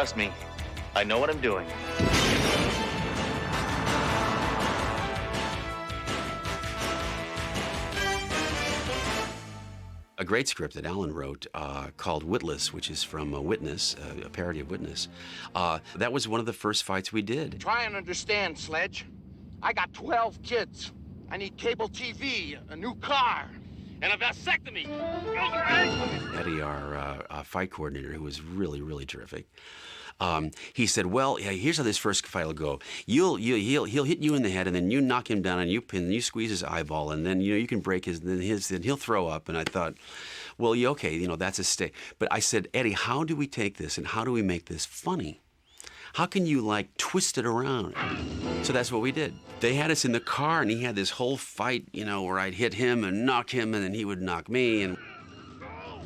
Trust me, I know what I'm doing. A great script that Alan wrote called Witless, which is from Witness, a parody of Witness. That was one of the first fights we did. Try and understand, Sledge. I got 12 kids. I need cable TV, a new car, and a vasectomy. Eddie, our fight coordinator, who was really, really terrific, he said, "Well, yeah, here's how this first fight will go. He'll hit you in the head, and then you knock him down, and you squeeze his eyeball, and then you can break then he'll throw up." And I thought, well, yeah, okay, that's a stake. But I said, Eddie, how do we take this, and how do we make this funny? How can you twist it around? So that's what we did. They had us in the car, and he had this whole fight, where I'd hit him and knock him, and then he would knock me. And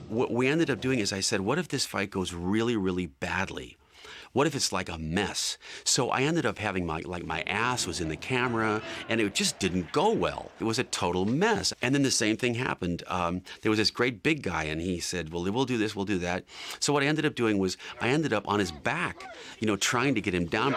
what we ended up doing is I said, what if this fight goes really, really badly? What if it's like a mess? So I ended up having my ass was in the camera, and it just didn't go well. It was a total mess. And then the same thing happened. There was this great big guy, and he said, well, we'll do this, we'll do that. So what I ended up doing was I ended up on his back, trying to get him down.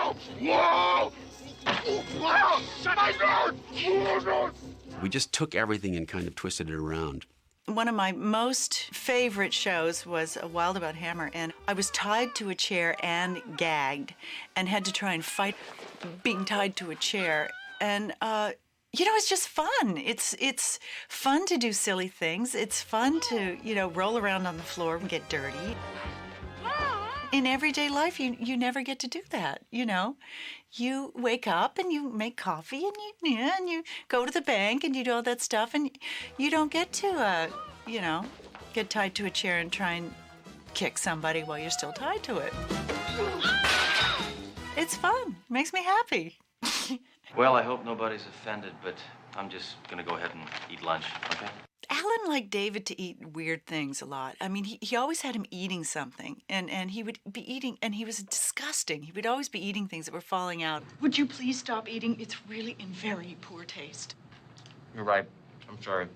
We just took everything and kind of twisted it around. One of my most favorite shows was Wild About Hammer, and I was tied to a chair and gagged and had to try and fight being tied to a chair. And, it's just fun. It's fun to do silly things. It's fun to, roll around on the floor and get dirty. In everyday life, you never get to do that, You wake up and you make coffee and you go to the bank and you do all that stuff, and you don't get to, get tied to a chair and try and kick somebody while you're still tied to it. It's fun. Makes me happy. Well, I hope nobody's offended, but I'm just gonna go ahead and eat lunch, okay? Alan liked David to eat weird things a lot. I mean, he always had him eating something, and he would be eating, and he was disgusting. He would always be eating things that were falling out. Would you please stop eating? It's really in very poor taste. You're right. I'm sorry.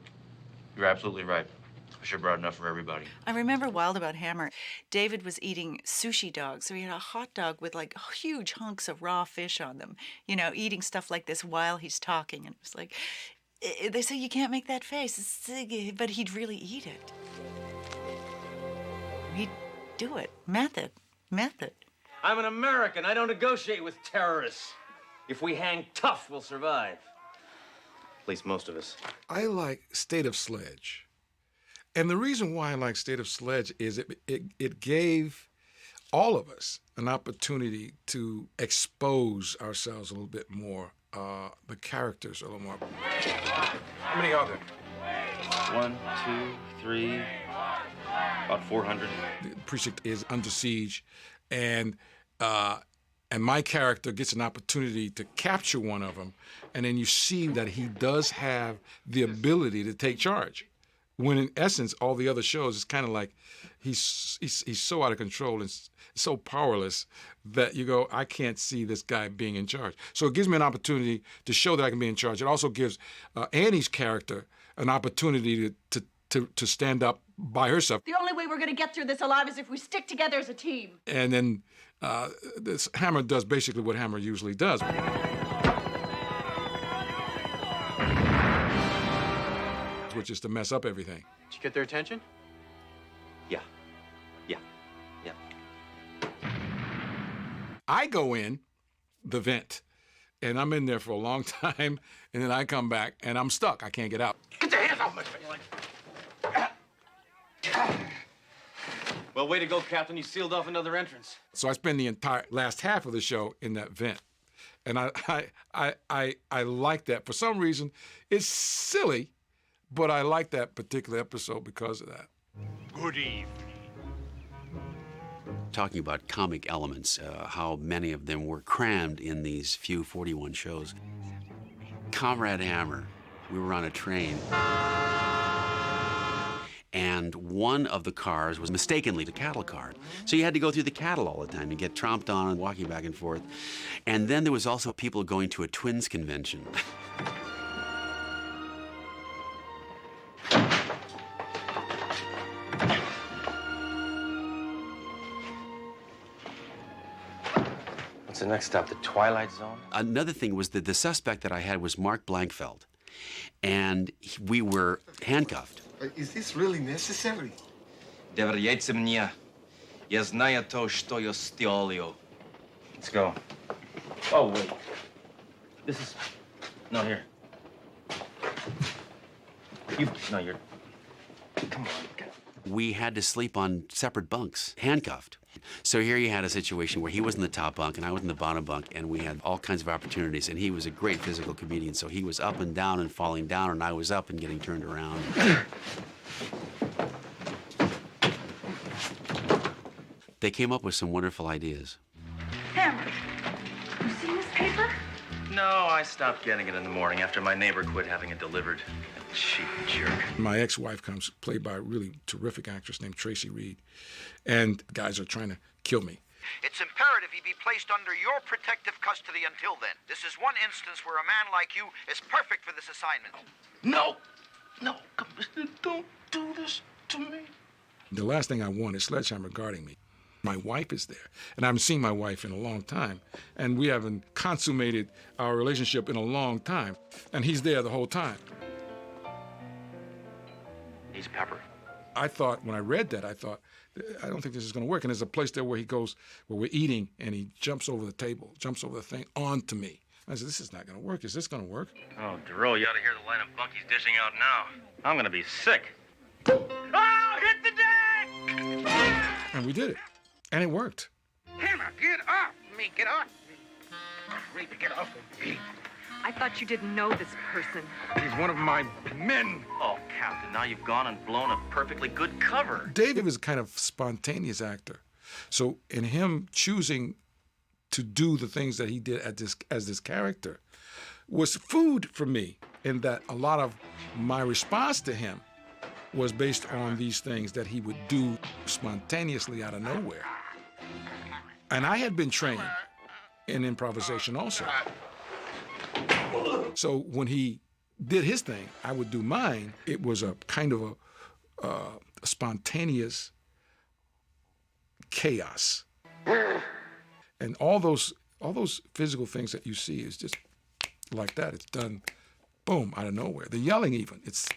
You're absolutely right. I should have brought enough for everybody. I remember Wild About Hammer. David was eating sushi dogs, so he had a hot dog with huge hunks of raw fish on them, eating stuff like this while he's talking, and it was like, they say you can't make that face, but he'd really eat it. He'd do it. Method. I'm an American. I don't negotiate with terrorists. If we hang tough, we'll survive. At least most of us. I like State of Sledge. And the reason why I like State of Sledge is it gave all of us an opportunity to expose ourselves a little bit more, the characters a little more. How many are there? 1, 2, 3, about 400. The precinct is under siege, and my character gets an opportunity to capture one of them, and then you see that he does have the ability to take charge. When in essence, all the other shows, it's kind of like he's so out of control and so powerless that you go, I can't see this guy being in charge. So it gives me an opportunity to show that I can be in charge. It also gives Annie's character an opportunity to stand up by herself. The only way we're going to get through this alive is if we stick together as a team. And then this Hammer does basically what Hammer usually does. Which is to mess up everything. Did you get their attention? Yeah. I go in the vent, and I'm in there for a long time, and then I come back, and I'm stuck. I can't get out. Get your hands off my face! Well, way to go, Captain. You sealed off another entrance. So I spend the entire last half of the show in that vent. And I like that. For some reason, it's silly, but I like that particular episode because of that. Good evening. Talking about comic elements, how many of them were crammed in these few 41 shows. Comrade Hammer, we were on a train, and one of the cars was mistakenly the cattle car. So you had to go through the cattle all the time. You get tromped on and walking back and forth. And then there was also people going to a twins convention. What's the next stop? The Twilight Zone? Another thing was that the suspect that I had was Mark Blankfeld, and we were handcuffed. Is this really necessary? Let's go. Oh, wait. This is... No, here. No, you're... Come on. We had to sleep on separate bunks, handcuffed. So here you had a situation where he was in the top bunk and I was in the bottom bunk, and we had all kinds of opportunities. And he was a great physical comedian, so he was up and down and falling down, and I was up and getting turned around. They came up with some wonderful ideas. Hammer, you seen this paper? No, I stopped getting it in the morning after my neighbor quit having it delivered. Cheap jerk. My ex-wife comes, played by a really terrific actress named Tracy Reed, and guys are trying to kill me. It's imperative he be placed under your protective custody until then. This is one instance where a man like you is perfect for this assignment. No, don't do this to me. The last thing I want is Sledgehammer guarding me. My wife is there, and I haven't seen my wife in a long time, and we haven't consummated our relationship in a long time, and he's there the whole time. He's Pepper. I thought, when I read that, I thought, I don't think this is going to work. And there's a place there where he goes, where we're eating, and he jumps over the table, jumps over the thing onto me. I said, this is not going to work. Is this going to work? Oh, Duro, you ought to hear the line of bunk he's dishing out now. I'm gonna be sick. Oh, hit the deck! And we did it. And it worked. Hammer, get off me, get off me. Reed, get off of me. I thought you didn't know this person. He's one of my men. Oh, Captain, now you've gone and blown a perfectly good cover. David was a kind of spontaneous actor. So in him choosing to do the things that he did as this character was food for me, in that a lot of my response to him was based on these things that he would do spontaneously out of nowhere. And I had been trained in improvisation also. So when he did his thing, I would do mine. It was a kind of a spontaneous chaos. And all those physical things that you see is just like that. It's done, boom, out of nowhere. The yelling even, it's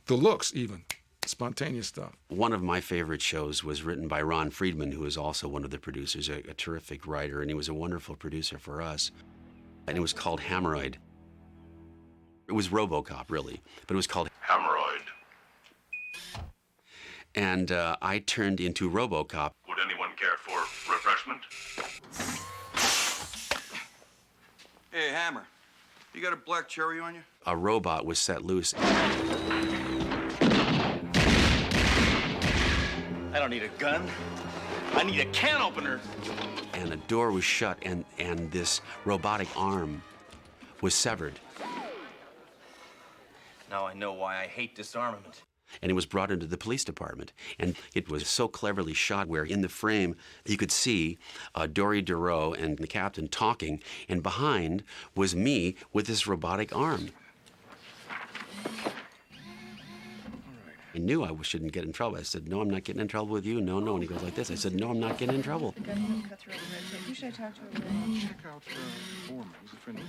the looks even, spontaneous stuff. One of my favorite shows was written by Ron Friedman, who is also one of the producers, a terrific writer, and he was a wonderful producer for us. And it was called Hammeroid. It was RoboCop, really, but it was called Hemorrhoid. And I turned into RoboCop. Would anyone care for refreshment? Hey, Hammer, you got a black cherry on you? A robot was set loose. I don't need a gun. I need a can opener. And a door was shut, and this robotic arm was severed. Now I know why I hate disarmament. And it was brought into the police department. And it was so cleverly shot where in the frame you could see Dory Duro and the captain talking, and behind was me with this robotic arm. I knew I shouldn't get in trouble. I said, no, I'm not getting in trouble with you. No, no. And he goes like this. I said, no, I'm not getting in trouble. Who should I talk to over there? Check out Foreman. He's a friend of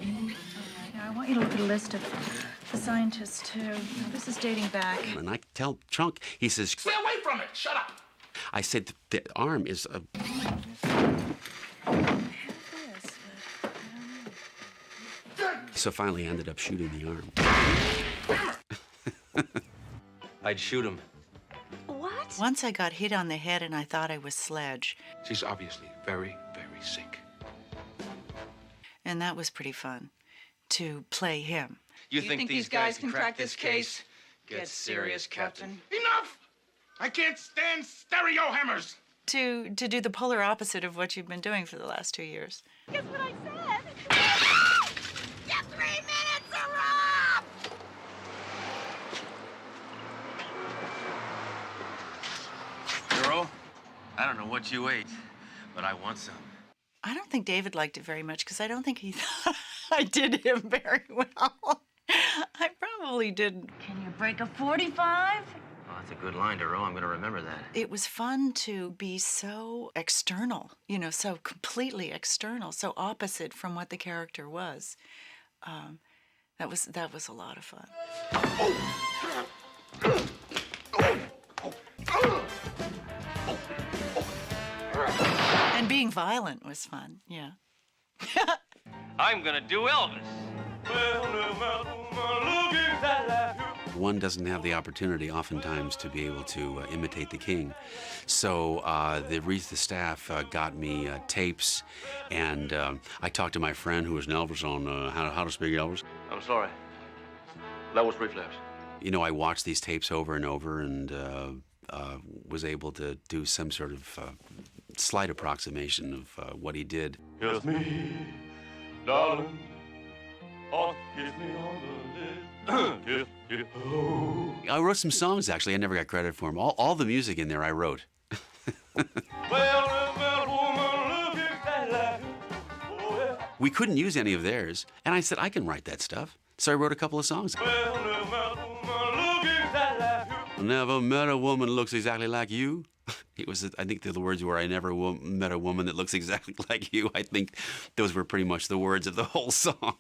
mine. Now, I want you to look at a list of the scientists, too. Now, this is dating back. And I tell Trunk, he says, Stay away from it. Shut up. I said, the arm is a... So finally I ended up shooting the arm. I'd shoot him. What? Once I got hit on the head and I thought I was Sledge. She's obviously very, very sick. And that was pretty fun, to play him. You think these guys can crack this case? Get serious, Captain. Enough! I can't stand stereo hammers. To do the polar opposite of what you've been doing for the last 2 years. Guess what I said? Get 3 minutes are up! Duro, I don't know what you ate, but I want some. I don't think David liked it very much because I don't think he thought I did him very well. I probably didn't. Can you break a 45? Well, That's a good line, DeRoe. I'm going to remember that. It was fun to be so external, so completely external, so opposite from what the character was. That was a lot of fun. And being violent was fun, yeah. I'm going to do Elvis. One doesn't have the opportunity oftentimes to be able to imitate the king. So the staff got me tapes, and I talked to my friend who was an Elvis on how to speak Elvis. I'm sorry. That was reflex. I watched these tapes over and over and was able to do some sort of slight approximation of what he did. Kiss me, darling. Oh, kiss me on the lips. Kiss. Oh. I wrote some songs, actually. I never got credit for them. All the music in there I wrote. We couldn't use any of theirs, and I said, I can write that stuff. So I wrote a couple of songs. Never met a woman looks exactly like you. It was, I think the words were, I never met a woman that looks exactly like you. I think those were pretty much the words of the whole song.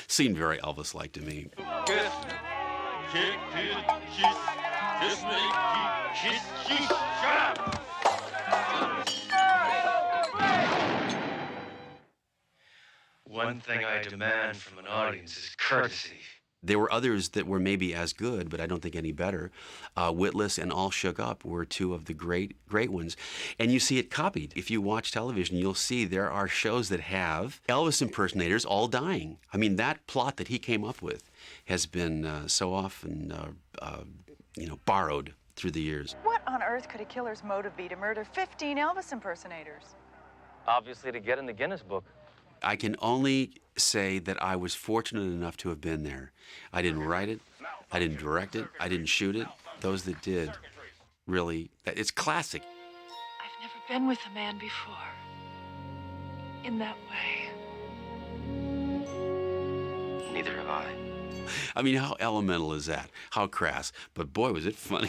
Seemed very Elvis-like to me. Kiss, kiss, kiss me, kiss, shut up! One thing I demand from an audience is courtesy. There were others that were maybe as good, but I don't think any better. Witless and All Shook Up were two of the great ones. And you see it copied. If you watch television, you'll see there are shows that have Elvis impersonators all dying. I mean, that plot that he came up with has been so often, borrowed through the years. What on earth could a killer's motive be to murder 15 Elvis impersonators? Obviously to get in the Guinness Book. I can only say that I was fortunate enough to have been there. I didn't write it, I didn't direct it, I didn't shoot it. Those that did, really, it's classic. I've never been with a man before. In that way. Neither have I. I mean, how elemental is that? How crass. But boy, was it funny.